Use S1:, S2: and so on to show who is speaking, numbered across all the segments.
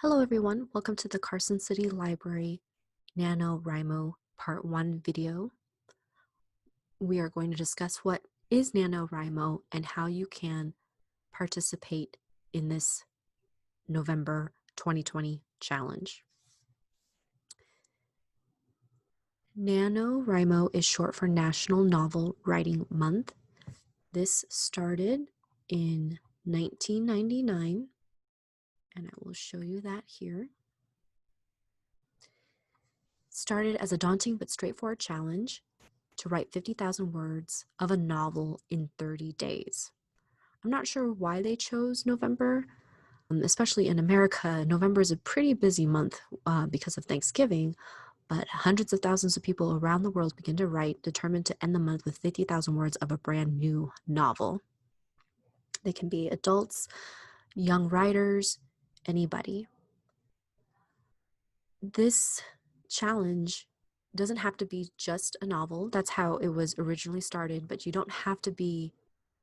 S1: Hello everyone, welcome to the Carson City Library NaNoWriMo Part 1 video. We are going to discuss what is NaNoWriMo and how you can participate in this November 2020 challenge. NaNoWriMo is short for National Novel Writing Month. This started in 1999, and I will show you that here. Started as a daunting but straightforward challenge to write 50,000 words of a novel in 30 days. I'm not sure why they chose November, especially in America. November is a pretty busy month because of Thanksgiving, but hundreds of thousands of people around the world begin to write, determined to end the month with 50,000 words of a brand new novel. They can be adults, young writers, anybody. This challenge doesn't have to be just a novel. That's how it was originally started, but you don't have to be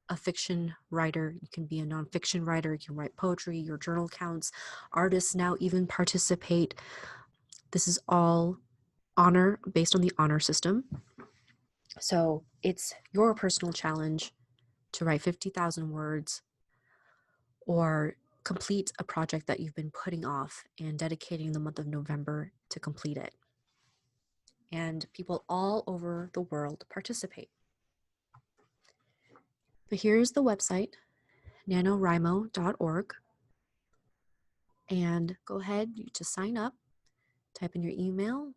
S1: a fiction writer. You can be a nonfiction writer. You can write poetry. Your journal counts. Artists now even participate. This is all honor, based on the honor system. So it's your personal challenge to write 50,000 words or complete a project that you've been putting off and dedicating the month of November to complete it. And people all over the world participate. But here's the website, nanowrimo.org, and go ahead to sign up, type in your email,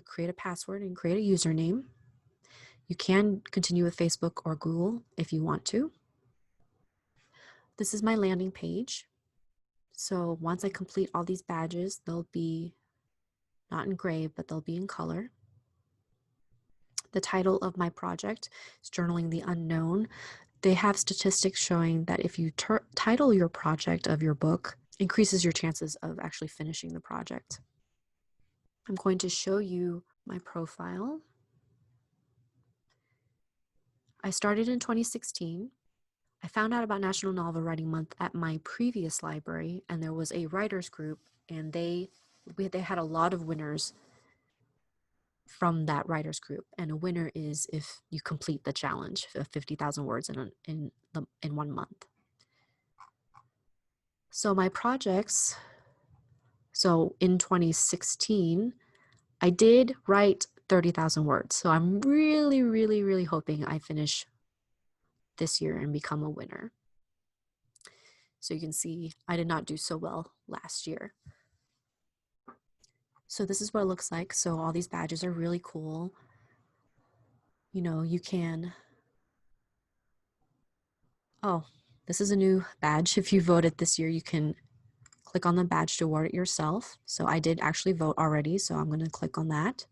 S1: create a password, and create a username. You can continue with Facebook or Google if you want to. This is my landing page. So once I complete all these badges, they'll be not in gray, but they'll be in color. The title of my project is Journaling the Unknown. They have statistics showing that if you title your project of your book, increases your chances of actually finishing the project. I'm going to show you my profile. I started in 2016. I found out about National Novel Writing Month at my previous library, and there was a writers group, and they had a lot of winners from that writers group, and a winner is if you complete the challenge of 50,000 words in 1 month. So my projects, so in 2016, I did write 30,000 words. So I'm really hoping I finish this year and become a winner. So you can see I did not do so well last year. So this is what it looks like. So all these badges are really cool. You know, you can, oh, this is a new badge. If you voted this year, you can click on the badge to award it yourself. So I did actually vote already, so I'm going to click on that.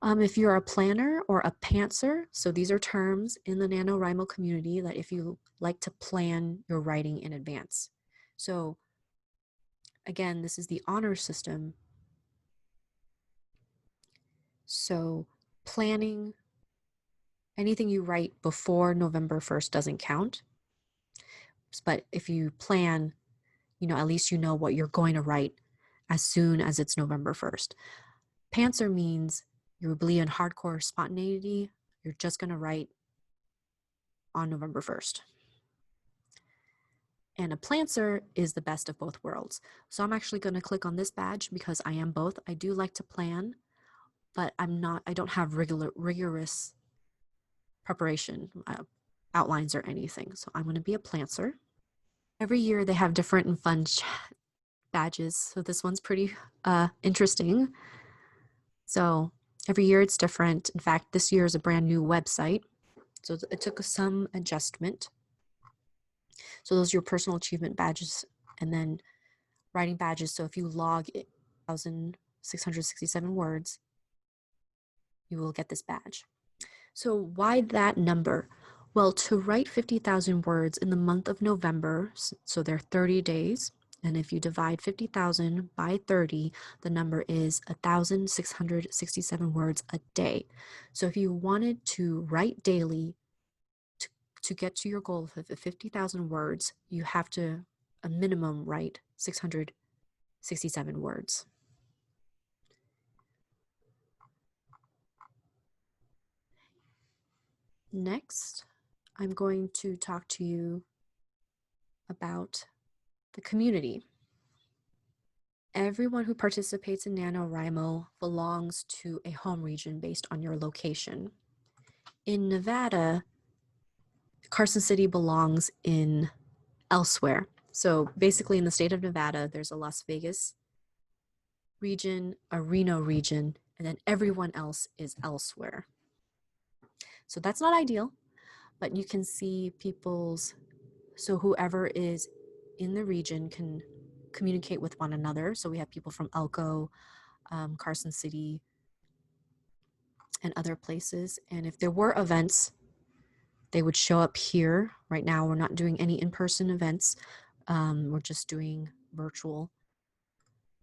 S1: If you're a planner or a pantser, so these are terms in the NaNoWriMo community that if you like to plan your writing in advance. So again, this is the honor system. So planning, anything you write before November 1st doesn't count. But if you plan, you know, at least you know what you're going to write as soon as it's November 1st. Pantser means you believe in hardcore spontaneity. You're just going to write on November 1st. And a plantser is the best of both worlds. So I'm actually going to click on this badge because I am both. I do like to plan, but I don't have rigorous preparation outlines or anything. So I'm going to be a plantser. Every year they have different and fun badges. So this one's pretty interesting. So every year it's different. In fact, this year is a brand new website. So it took some adjustment. So those are your personal achievement badges, and then writing badges. So if you log 1,667 words, you will get this badge. So why that number? Well, to write 50,000 words in the month of November, so they're 30 days, and if you divide 50,000 by 30, the number is 1,667 words a day. So if you wanted to write daily to get to your goal of 50,000 words, you have to a minimum write 667 words. Next, I'm going to talk to you about the community. Everyone who participates in NaNoWriMo belongs to a home region based on your location. In Nevada, Carson City belongs in elsewhere. So basically in the state of Nevada, there's a Las Vegas region, a Reno region, and then everyone else is elsewhere. So that's not ideal, but you can see so whoever is in the region can communicate with one another. So we have people from Elko, Carson City, and other places. And if there were events, they would show up here. Right now, we're not doing any in-person events. We're just doing virtual.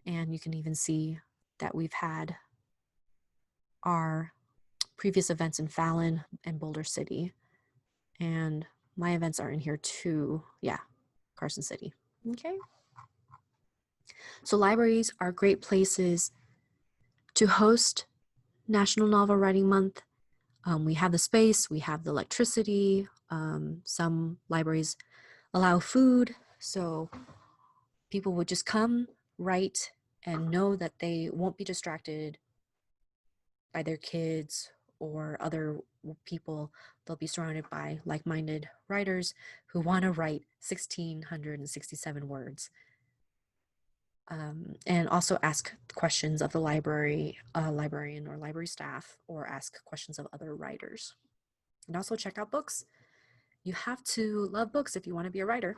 S1: And you can even see that we've had our previous events in Fallon and Boulder City. And my events are in here too. Yeah, Carson City. Okay. So libraries are great places to host National Novel Writing Month. We have the space, we have the electricity. Some libraries allow food, so people would just come, write, and know that they won't be distracted by their kids or other people. They'll be surrounded by like-minded writers who want to write 1,667 words. And also ask questions of the librarian or library staff, or ask questions of other writers. And also check out books. You have to love books if you want to be a writer.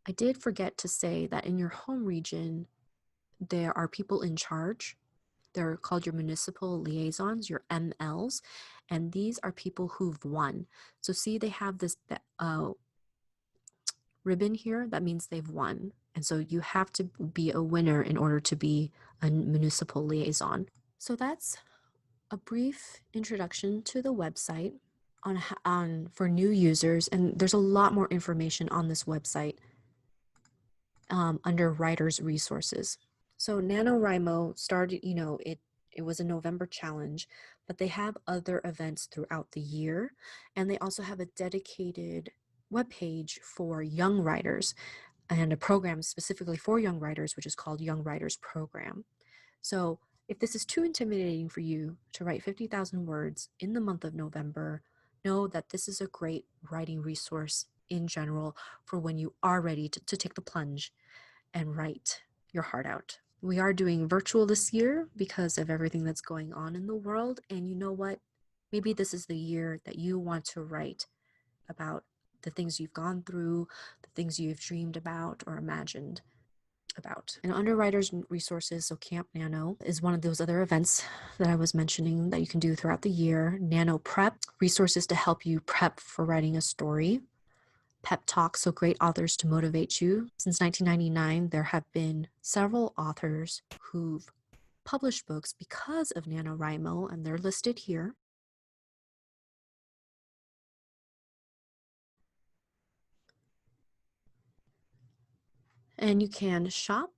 S1: I did forget to say that in your home region, there are people in charge. They're called your municipal liaisons, your MLs, and these are people who've won. So see, they have this ribbon here. That means they've won. And so you have to be a winner in order to be a municipal liaison. So that's a brief introduction to the website for new users. And there's a lot more information on this website under writers resources. So NaNoWriMo started, it was a November challenge, but they have other events throughout the year. And they also have a dedicated webpage for young writers and a program specifically for young writers, which is called Young Writers Program. So if this is too intimidating for you to write 50,000 words in the month of November, know that this is a great writing resource in general for when you are ready to take the plunge and write your heart out. We are doing virtual this year because of everything that's going on in the world. And you know what? Maybe this is the year that you want to write about the things you've gone through, the things you've dreamed about or imagined about. And under writers resources, so Camp Nano is one of those other events that I was mentioning that you can do throughout the year. Nano Prep, resources to help you prep for writing a story. Pep talks, so great authors to motivate you. Since 1999, there have been several authors who've published books because of NaNoWriMo, and they're listed here. And you can shop.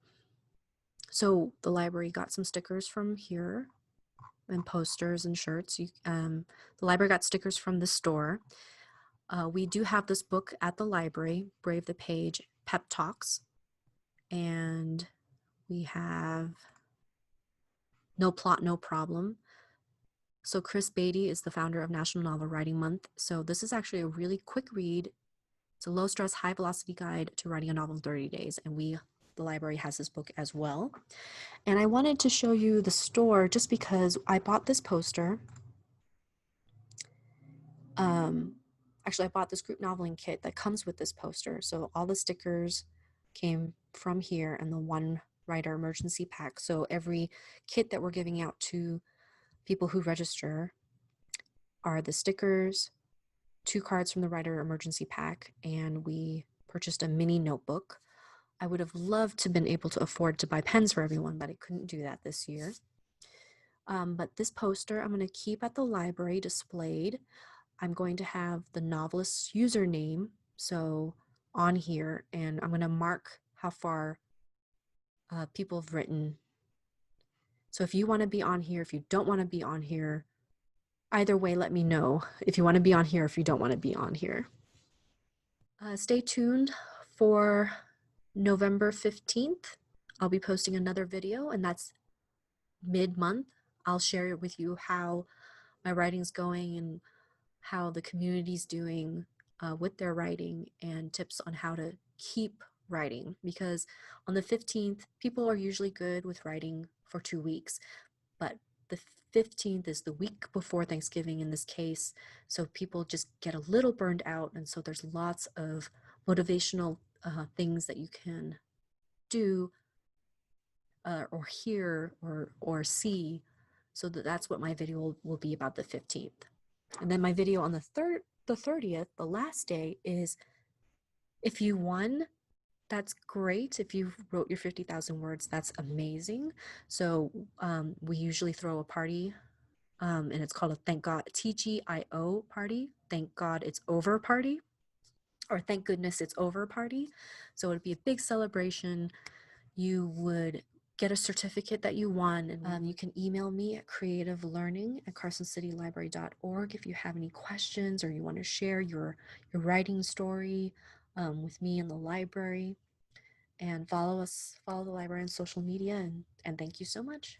S1: So the library got some stickers from here and posters and shirts. The library got stickers from the store. We do have this book at the library, Brave the Page, Pep Talks. And we have No Plot, No Problem. So Chris Beatty is the founder of National Novel Writing Month. So this is actually a really quick read. It's a low-stress, high-velocity guide to writing a novel in 30 days. And the library has this book as well. And I wanted to show you the store just because I bought this poster. Actually, I bought this group noveling kit that comes with this poster. So all the stickers came from here and the one writer emergency pack. So every kit that we're giving out to people who register are the stickers, 2 cards from the writer emergency pack, and we purchased a mini notebook. I would have loved to have been able to afford to buy pens for everyone, but I couldn't do that this year. But this poster I'm going to keep at the library displayed. I'm going to have the novelist's username on here, and I'm going to mark how far people have written. So if you want to be on here, if you don't want to be on here, either way, let me know if you want to be on here, if you don't want to be on here. Stay tuned for November 15th. I'll be posting another video, and that's mid-month. I'll share with you how my writing's going and how the community's doing with their writing, and tips on how to keep writing, because on the 15th, people are usually good with writing for 2 weeks, but the 15th is the week before Thanksgiving in this case, so people just get a little burned out, and so there's lots of motivational things that you can do or hear or see, so that's what my video will be about the 15th. And then my video on the 30th, the last day, is if you won, that's great. If you wrote your 50,000 words, that's amazing. So we usually throw a party, and it's called a Thank God, TGIO party, Thank God It's Over party, or Thank Goodness It's Over party. So it'd be a big celebration. You would get a certificate that you won, and you can email me at creativelearning@carsoncitylibrary.org if you have any questions or you want to share your writing story with me in the library. And follow the library on social media, and thank you so much.